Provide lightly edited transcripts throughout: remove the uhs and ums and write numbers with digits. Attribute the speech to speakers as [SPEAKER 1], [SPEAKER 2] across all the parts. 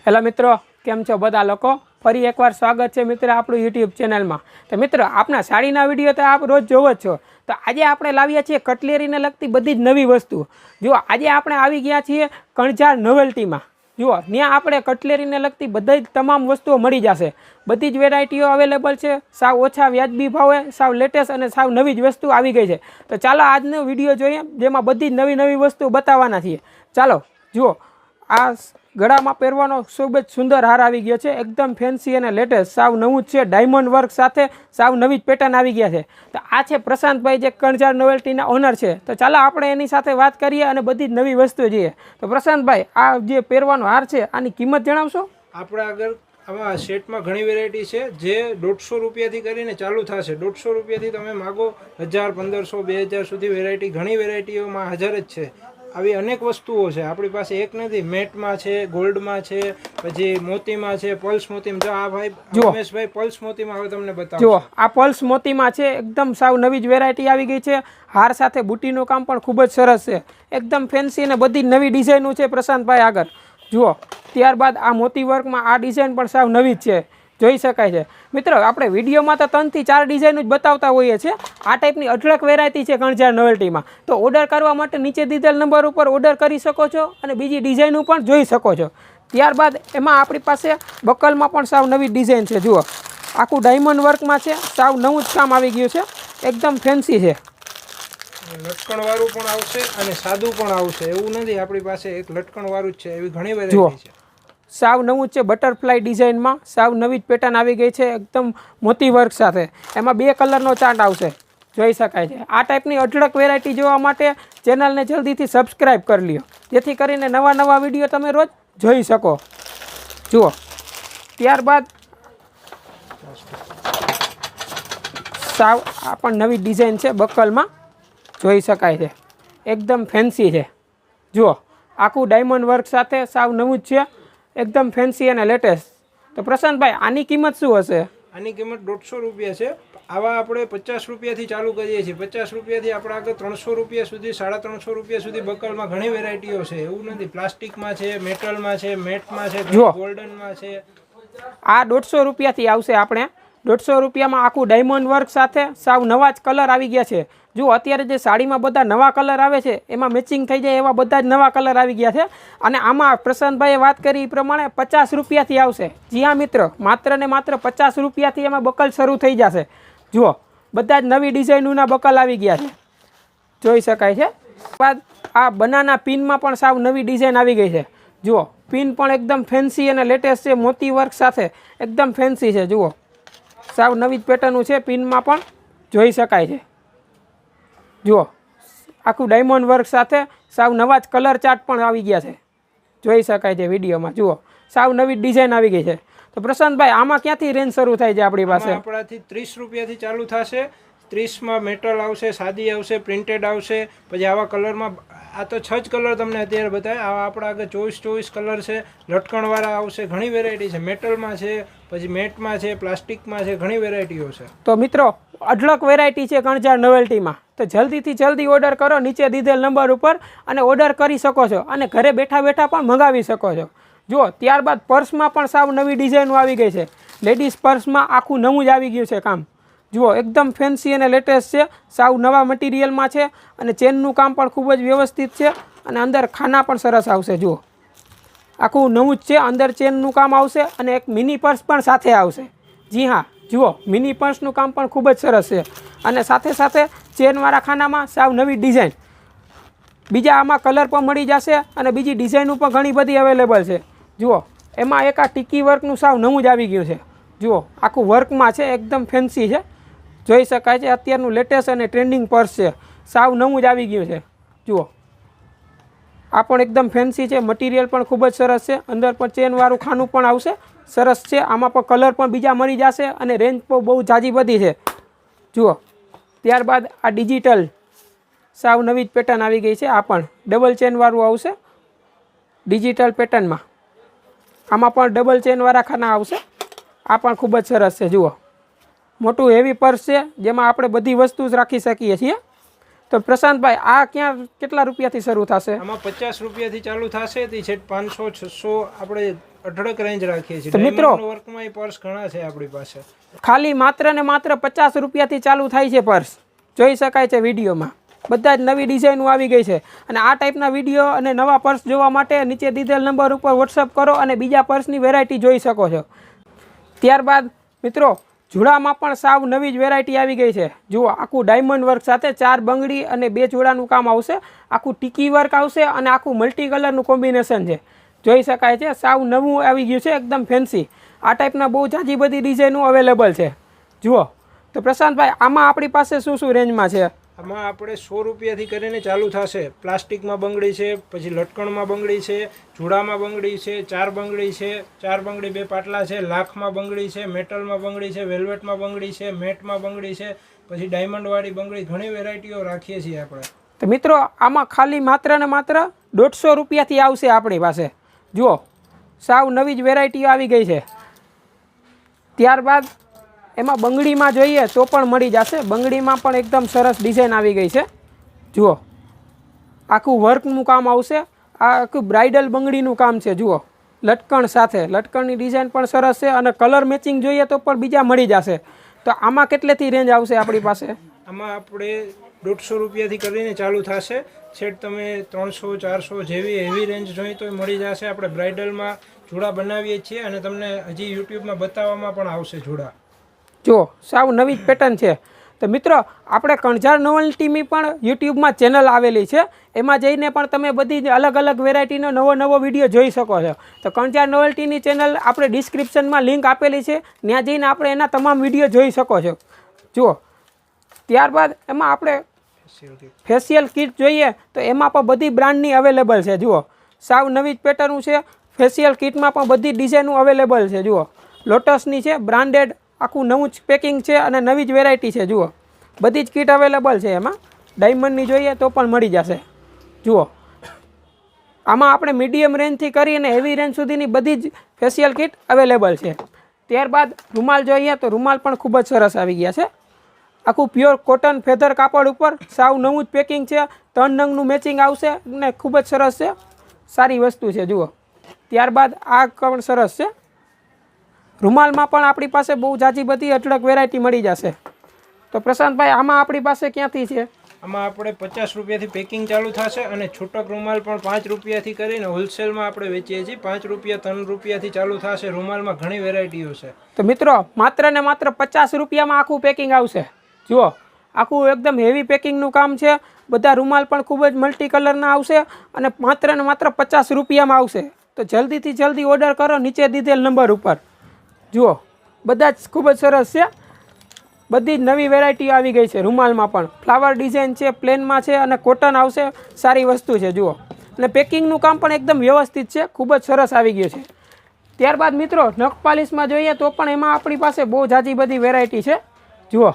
[SPEAKER 1] Hello મિત્રો, કેમ છો બધા લોકો? ફરી એકવાર સ્વાગત છે મિત્રો આપણું યુટ્યુબ ચેનલમાં. તો મિત્રો, આપના સાડીના વિડીયો તો આપ રોજ જોવો જ છો. તો આજે આપણે લાવ્યા છીએ કટલેરીને લગતી બધી જ નવી વસ્તુઓ. જુઓ, આજે આપણે આવી ગયા છીએ કણઝાર નોવેલ્ટીમાં. જુઓ, ત્યાં આપણે કટલેરીને લગતી બધી જ તમામ વસ્તુઓ મળી જશે. બધી જ વેરાયટીઓ અવેલેબલ છે. સાવ ઓછા વ્યાજબી ભાવે, સાવ લેટેસ્ટ અને સાવ નવી જ વસ્તુ આવી ગઈ છે. તો ચાલો આજનો વિડીયો જોઈએ, જેમાં બધી જ નવી વસ્તુ બતાવવાના છીએ. ચાલો જુઓ, આ ગળામાં પહેરવાનો ખૂબ જ સુંદર હાર આવી ગયો છે. એકદમ ફેન્સી અને લેટેસ્ટ, સાવ નવું જ છે. ડાયમંડ વર્ક સાથે સાવ નવી જ પેટર્ન આવી ગયા છે. તો આ છે પ્રશાંતભાઈ, જે કણઝાર નોવેલ્ટીના ઓનર છે. તો ચાલો આપણે એની સાથે વાત કરીએ અને બધી જ નવી વસ્તુ જોઈએ. તો પ્રશાંતભાઈ, આ જે પહેરવાનો હાર છે, આની કિંમત જણાવશો?
[SPEAKER 2] આપણે આગળ આમાં સેટમાં ઘણી વેરાયટી છે, જે 150 રૂપિયાથી કરીને ચાલુ થશે. 150 રૂપિયાથી તમે માગો 1000, 1500, 2000 સુધી વેરાયટી, ઘણી વેરાયટીઓમાં હાજર જ છે. આવી અનેક વસ્તુઓ છે આપણી પાસે, એક નથી. મેટમાં છે, ગોલ્ડમાં છે, પછી મોતીમાં છે, પલ્સ મોતીમાં. જો આ ભાઈ રમેશભાઈ પલ્સ મોતીમાં હવે તમને બતાવો.
[SPEAKER 1] જો આ પલ્સ મોતીમાં છે, એકદમ સાવ નવી જ વેરાયટી આવી ગઈ છે. હાર સાથે બુટીનું કામ પણ ખૂબ જ સરસ છે. એકદમ ફેન્સી અને બધી નવી ડિઝાઇનો છે પ્રશાંતભાઈ આગળ. જુઓ, ત્યારબાદ આ મોતી વર્કમાં આ ડિઝાઇન પણ સાવ નવી જ છે, જોઈ શકાય છે. મિત્રો, આપણે વિડીયોમાં તો 3 થી 4 ડિઝાઇન જ બતાવતા હોઈએ છીએ. આ ટાઈપની અઢળક વેરાયટી છે કણઝાર નોવેલ્ટીમાં. તો ઓર્ડર કરવા માટે નીચે દીધેલ નંબર ઉપર ઓર્ડર કરી શકો છો અને બીજી ડિઝાઇનો પણ જોઈ શકો છો. ત્યારબાદ એમાં આપણી પાસે બકલમાં પણ સાવ નવી ડિઝાઇન છે. જુઓ, આખું ડાયમંડ વર્કમાં છે, સાવ નવું જ કામ આવી ગયું છે. એકદમ ફેન્સી છે.
[SPEAKER 2] લટકણવાળું પણ આવશે અને સાદું પણ આવશે, એવું નથી. આપણી પાસે એક લટકણવાળું જ છે, એવી ઘણી વેરાયટી છે.
[SPEAKER 1] સાવ નવું છે, બટરફ્લાય ડિઝાઇનમાં સાવ નવી જ પેટર્ન આવી ગઈ છે, એકદમ મોતી વર્ક સાથે. એમાં 2 કલરનો ચાર્ટ આવશે, જોઈ શકાય છે. આ ટાઈપની અઢળક વેરાયટી જોવા માટે ચેનલને જલ્દીથી સબસ્ક્રાઈબ કરી લ્યો, જેથી કરીને નવા વિડીયો તમે રોજ જોઈ શકો. જુઓ, ત્યારબાદ સાવ આ પણ નવી ડિઝાઇન છે, બકલમાં જોઈ શકાય છે. એકદમ ફેન્સી છે. જુઓ, આખું ડાયમંડ વર્ક સાથે સાવ નવું જ છે, એકદમ ફેન્સી અને લેટેસ્ટ. તો પ્રશાંતભાઈ, આની કિંમત શું હશે?
[SPEAKER 2] આની કિંમત 150 રૂપિયા છે. આવા આપણે 50 રૂપિયાથી ચાલુ કરીએ છીએ. 50 રૂપિયાથી આપણે આગળ 300 રૂપિયા સુધી, 350 રૂપિયા સુધી બકલમાં ઘણી વેરાયટીઓ છે, એવું નથી. પ્લાસ્ટિકમાં છે, મેટલમાં છે, મેટમાં છે, ગોલ્ડનમાં છે.
[SPEAKER 1] આ 150 રૂપિયાથી આવશે. આપણે 150 રૂપિયામાં આખું ડાયમંડ વર્ક સાથે સાવ નવા જ કલર આવી ગયા છે. જો અત્યારે જે સાડીમાં બધા નવા કલર આવે છે, એમાં મેચિંગ થઈ જાય એવા બધા જ નવા કલર આવી ગયા છે. અને આમાં પ્રશાંતભાઈએ વાત કરી એ પ્રમાણે 50 રૂપિયાથી આવશે. જી હા મિત્રો, માત્ર ને માત્ર 50 રૂપિયાથી એમાં બકલ શરૂ થઈ જશે. જુઓ, બધા જ નવી ડિઝાઇનોના બકલ આવી ગયા છે, જોઈ શકાય છે. બાદ આ બનાના પિનમાં પણ સાવ નવી ડિઝાઇન આવી ગઈ છે. જુઓ, પિન પણ એકદમ ફેન્સી અને લેટેસ્ટ છે, મોતી વર્ક સાથે એકદમ ફેન્સી છે. જુઓ, સાવ નવી જ પેટર્નનું છે, પિનમાં પણ જોઈ શકાય છે. જુઓ, આખું ડાયમંડ વર્ક સાથે સાવ નવા જ કલર ચાર્ટ પણ આવી ગયા છે, જોઈ શકાય છે વિડીયોમાં. જુઓ, સાવ નવી ડિઝાઇન આવી ગઈ છે. તો પ્રશાંતભાઈ, આમાં ક્યાંથી રેન્જ શરૂ થાય છે આપણી પાસે?
[SPEAKER 2] આપણાથી 30 રૂપિયાથી ચાલુ થશે. 30માં મેટલ આવશે, સાદી આવશે, પ્રિન્ટેડ આવશે. પછી આવા કલરમાં, આ તો 6 જ કલર તમને અત્યારે બતાવ્યા. આવા આપણા આગળ 24 કલર છે. લટકણવાળા આવશે, ઘણી વેરાયટી છે. મેટલમાં છે, પછી મેટમાં છે, પ્લાસ્ટિકમાં છે, ઘણી વેરાયટીઓ છે.
[SPEAKER 1] તો મિત્રો, અઢળક વેરાયટી છે કણઝાર નોવેલ્ટીમાં. તો જલ્દીથી જલ્દી ઓર્ડર કરો નીચે દીધેલ નંબર ઉપર, અને ઓર્ડર કરી શકો છો અને ઘરે બેઠા પણ મંગાવી શકો છો. જુઓ, ત્યારબાદ પર્સમાં પણ સાવ નવી ડિઝાઇનો આવી ગઈ છે. લેડીઝ પર્સમાં આખું નવું જ આવી ગયું છે કામ. જુઓ, એકદમ ફેન્સી અને લેટેસ્ટ છે, સાવ નવા મટીરિયલમાં છે. અને ચેનનું કામ પણ ખૂબ જ વ્યવસ્થિત છે. અને અંદર ખાના પણ સરસ આવશે. જુઓ, આખું નવું જ છે. અંદર ચેનનું કામ આવશે અને એક મિની પર્સ પણ સાથે આવશે. જી હા, જુઓ, મિની પર્સનું કામ પણ ખૂબ જ સરસ છે. અને સાથે સાથે ચેનવાળા ખાનામાં સાવ નવી ડિઝાઇન. બીજા આમાં કલર પણ મળી જશે અને બીજી ડિઝાઇનો પણ ઘણી બધી અવેલેબલ છે. જુઓ, એમાં એક આ ટીકી વર્કનું સાવ નવું જ આવી ગયું છે. જુઓ, આખું વર્કમાં છે, એકદમ ફેન્સી છે, જોઈ શકાય છે. અત્યારનું લેટેસ્ટ અને ટ્રેન્ડિંગ પર્સ છે, સાવ નવું જ આવી ગયું છે. જુઓ, આ પણ એકદમ ફેન્સી છે, મટીરિયલ પણ ખૂબ જ સરસ છે. અંદર પણ ચેનવાળું ખાનું પણ આવશે, સરસ છે. આમાં પણ કલર પણ બીજા મળી જશે અને રેન્જ પણ બહુ ઝાઝી બધી છે. જુઓ, ત્યારબાદ આ ડિજિટલ સાવ નવી જ પેટર્ન આવી ગઈ છે. આ પણ ડબલ ચેનવાળું આવશે ડિજિટલ પેટર્નમાં. આમાં પણ ડબલ ચેનવાળા ખાના આવશે. આ પણ ખૂબ જ સરસ છે. જુઓ, મોટું હેવી પર્સ છે જેમાં આપણે બધી વસ્તુ જ રાખી શકીએ છીએ. તો પ્રશાંતભાઈ આ ક્યાં કેટલા રૂપિયાથી શરૂ થશે?
[SPEAKER 2] આમાં 50 રૂપિયાથી ચાલુ થશે તે છે 500 600 આપણે અઢળક રેન્જ રાખીએ છીએ.
[SPEAKER 1] તો મિત્રો
[SPEAKER 2] વર્કમાં પર્સ ઘણા છે આપણી પાસે.
[SPEAKER 1] ખાલી માત્ર ને માત્ર 50 રૂપિયાથી ચાલુ થાય છે પર્સ. જોઈ શકાય છે વિડીયોમાં બધા જ નવી ડિઝાઇનો આવી ગઈ છે. અને આ ટાઈપના વિડીયો અને નવા પર્સ જોવા માટે નીચે દીધેલ નંબર ઉપર વોટ્સઅપ કરો અને બીજા પર્સની વેરાયટી જોઈ શકો છો. ત્યારબાદ મિત્રો જોડામાં પણ સાવ નવી જ વેરાયટી આવી ગઈ છે. જુઓ આખું ડાયમંડ વર્ક સાથે 4 બંગડી અને 2 જોડાનું કામ આવશે. આખું ટીકી વર્ક આવશે અને આખું મલ્ટી કલરનું કોમ્બિનેશન છે. જોઈ શકાય છે સાવ નવું આવી ગયું છે, એકદમ ફેન્સી. આ ટાઈપના બહુ જાજી બધી ડિઝાઇનો અવેલેબલ છે. જુઓ તો પ્રશાંતભાઈ આમાં આપણી પાસે શું શું રેન્જમાં છે?
[SPEAKER 2] આમાં આપણે 100 રૂપિયાથી કરીને ચાલુ થશે. પ્લાસ્ટિકમાં બંગડી છે, પછી લટકણમાં બંગડી છે, જોડામાં બંગડી છે, 4 બંગડી છે, 4 બંગડી 2 પાટલા છે, લાખમાં બંગડી છે, મેટલમાં બંગડી છે, વેલ્વેટમાં બંગડી છે, મેટમાં બંગડી છે, પછી ડાયમંડવાળી બંગડી, ઘણી વેરાયટીઓ રાખીએ છીએ આપણે.
[SPEAKER 1] તો મિત્રો આમાં ખાલી માત્ર ને માત્ર 150 રૂપિયાથી આવશે આપણી પાસે. જુઓ સાવ નવી જ વેરાયટીઓ આવી ગઈ છે. ત્યારબાદ એમાં બંગડીમાં જોઈએ તો પણ મળી જશે. બંગડીમાં પણ એકદમ સરસ ડિઝાઇન આવી ગઈ છે. જુઓ આખું વર્કનું કામ આવશે. આ આખું બ્રાઇડલ બંગડીનું કામ છે. જુઓ લટકણ સાથે, લટકણની ડિઝાઇન પણ સરસ છે અને કલર મેચિંગ જોઈએ તો પણ બીજા મળી જશે. તો આમાં કેટલેથી રેન્જ આવશે આપણી પાસે?
[SPEAKER 2] આમાં આપણે 150 રૂપિયાથી કરીને ચાલુ થશે. છેક તમે 300 400 જેવી હેવી રેન્જ જોઈએ તો મળી જશે. આપણે બ્રાઇડલમાં જોડા બનાવીએ છીએ અને તમને હજી યુટ્યુબમાં બતાવવામાં પણ આવશે જોડા.
[SPEAKER 1] જો સાવ નવી જ પેટર્ન છે. તો મિત્રો આપણે કણઝાર નોવેલ્ટીની પણ યુટ્યુબમાં ચેનલ આવેલી છે. એમાં જઈને પણ તમે બધી જ અલગ અલગ વેરાયટીનો નવો વિડીયો જોઈ શકો છો. તો કણઝાર નોવેલ્ટીની ચેનલ આપણે ડિસ્ક્રિપ્શનમાં લિંક આપેલી છે, ત્યાં જઈને આપણે એના તમામ વિડીયો જોઈ શકો છો. જુઓ ત્યારબાદ એમાં આપણે ફેશિયલ કિટ જોઈએ તો એમાં પણ બધી બ્રાન્ડની અવેલેબલ છે. જુઓ સાવ નવી જ પેટર્ન છે. ફેશિયલ કિટમાં પણ બધી ડિઝાઇનો અવેલેબલ છે. જુઓ લોટસની છે, બ્રાન્ડેડ, આખું નવું જ પેકિંગ છે અને નવી જ વેરાયટી છે. જુઓ બધી જ કીટ અવેલેબલ છે. એમાં ડાયમંડની જોઈએ તો પણ મળી જશે. જુઓ આમાં આપણે મીડિયમ રેન્જથી કરીને હેવી રેન્જ સુધીની બધી જ ફેશિયલ કિટ અવેલેબલ છે. ત્યારબાદ રૂમાલ જોઈએ તો રૂમાલ પણ ખૂબ જ સરસ આવી ગયા છે. આખું પ્યોર કોટન ફેધર કાપડ ઉપર સાવ નવું જ પેકિંગ છે. 3 નંગનું મેચિંગ આવશે અને ખૂબ જ સરસ છે, સારી વસ્તુ છે. જુઓ ત્યારબાદ આ પણ સરસ છે. રૂમાલમાં પણ આપણી પાસે બહુ જાજી બધી અઢળક વેરાયટી મળી જશે. તો પ્રશાંતભાઈ આમાં આપણી પાસે ક્યાંથી છે?
[SPEAKER 2] આમાં આપણે 50 રૂપિયાથી પેકિંગ ચાલુ થશે અને છૂટક રૂમાલ પણ 5 રૂપિયાથી કરીને હોલસેલમાં આપણે વેચીએ છીએ. 5 રૂપિયા 3 રૂપિયાથી ચાલુ થશે. રૂમાલમાં ઘણી વેરાયટીઓ છે.
[SPEAKER 1] તો મિત્રો માત્ર ને માત્ર 50 રૂપિયામાં આખું પેકિંગ આવશે. જુઓ આખું એકદમ હેવી પેકિંગનું કામ છે. બધા રૂમાલ પણ ખૂબ જ મલ્ટી કલરના આવશે અને માત્ર ને માત્ર 50 રૂપિયામાં આવશે. તો જલ્દીથી જલ્દી ઓર્ડર કરો નીચે દીધેલ નંબર ઉપર. જુઓ બધા જ ખૂબ જ સરસ છે. બધી જ નવી વેરાયટીઓ આવી ગઈ છે. રૂમાલમાં પણ ફ્લાવર ડિઝાઇન છે, પ્લેનમાં છે અને કોટન આવશે. સારી વસ્તુ છે. જુઓ અને પેકિંગનું કામ પણ એકદમ વ્યવસ્થિત છે. ખૂબ જ સરસ આવી ગયું છે. ત્યારબાદ મિત્રો નખ પાલિશમાં જોઈએ તો પણ એમાં આપણી પાસે બહુ જાજી બધી વેરાયટી છે. જુઓ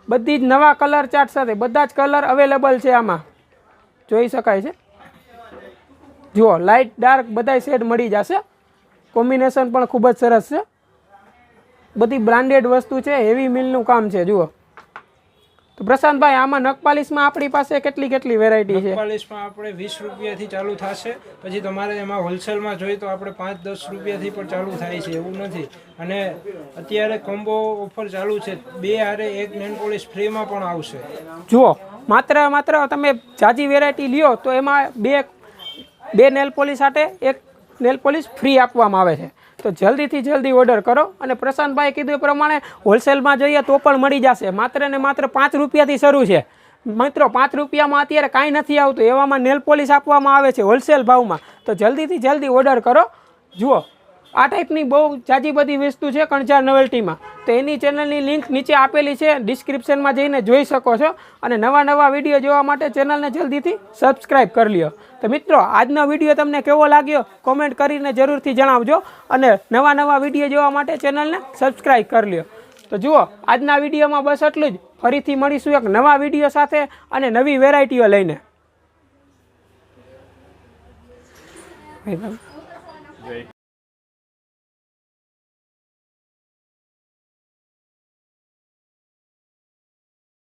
[SPEAKER 1] બધી જ નવા કલર ચાર્ટ સાથે બધા જ કલર અવેલેબલ છે. આમાં જોઈ શકાય છે. જુઓ લાઇટ ડાર્ક બધાય શેડ મળી જશે. કોમ્બિનેશન પણ ખૂબ જ સરસ છે. બધી બ્રાન્ડેડ વસ્તુ છે. હેવી મિલનું કામ છે. જુઓ તો પ્રશાંતભાઈ આમાં નખ પાલિશમાં આપણી પાસે કેટલી વેરાયટી છે?
[SPEAKER 2] નખ પાલિશમાં આપણે 20 રૂપિયાથી ચાલુ થશે. પછી તમારે એમાં હોલસેલમાં જોઈએ તો આપણે 5-10 રૂપિયાથી પણ ચાલુ થાય છે, એવું નથી. અને અત્યારે કોમ્બો ઓફર ચાલુ છે. 2 હારે 1 નેલ પોલિશ ફ્રીમાં પણ આવશે.
[SPEAKER 1] જુઓ માત્ર તમે જાજી વેરાયટી લ્યો તો એમાં બે નેલ પોલિશ સાથે 1 નેલ પોલિશ ફ્રી આપવામાં આવે છે. તો જલ્દીથી જલ્દી ઓર્ડર કરો. અને પ્રશાંતભાઈ કીધું એ પ્રમાણે હોલસેલમાં જોઈએ તો પણ મળી જશે. માત્ર ને માત્ર 5 રૂપિયાથી શરૂ છે. મિત્રો 5 રૂપિયામાં અત્યારે કાંઈ નથી આવતું. એવામાં નેલ પોલિશ આપવામાં આવે છે હોલસેલ ભાવમાં. તો જલ્દીથી જલ્દી ઓર્ડર કરો. જુઓ આ ટાઈપની બહુ જાજી બધી વસ્તુ છે કણઝાર નોવેલ્ટીમાં. તો એની ચેનલની લિંક નીચે આપેલી છે, ડિસ્ક્રિપ્શનમાં જઈને જોઈ શકો છો. અને નવા વિડીયો જોવા માટે ચેનલને જલ્દીથી સબસ્ક્રાઈબ કરી લ્યો. તો મિત્રો આજનો વિડીયો તમને કેવો લાગ્યો કોમેન્ટ કરીને જરૂરથી જણાવજો. અને નવા વિડીયો જોવા માટે ચેનલને સબસ્ક્રાઈબ કરી લ્યો. તો જુઓ આજના વિડીયોમાં બસ એટલું જ. ફરીથી મળીશું એક નવા વિડીયો સાથે અને નવી વેરાયટીઓ લઈને.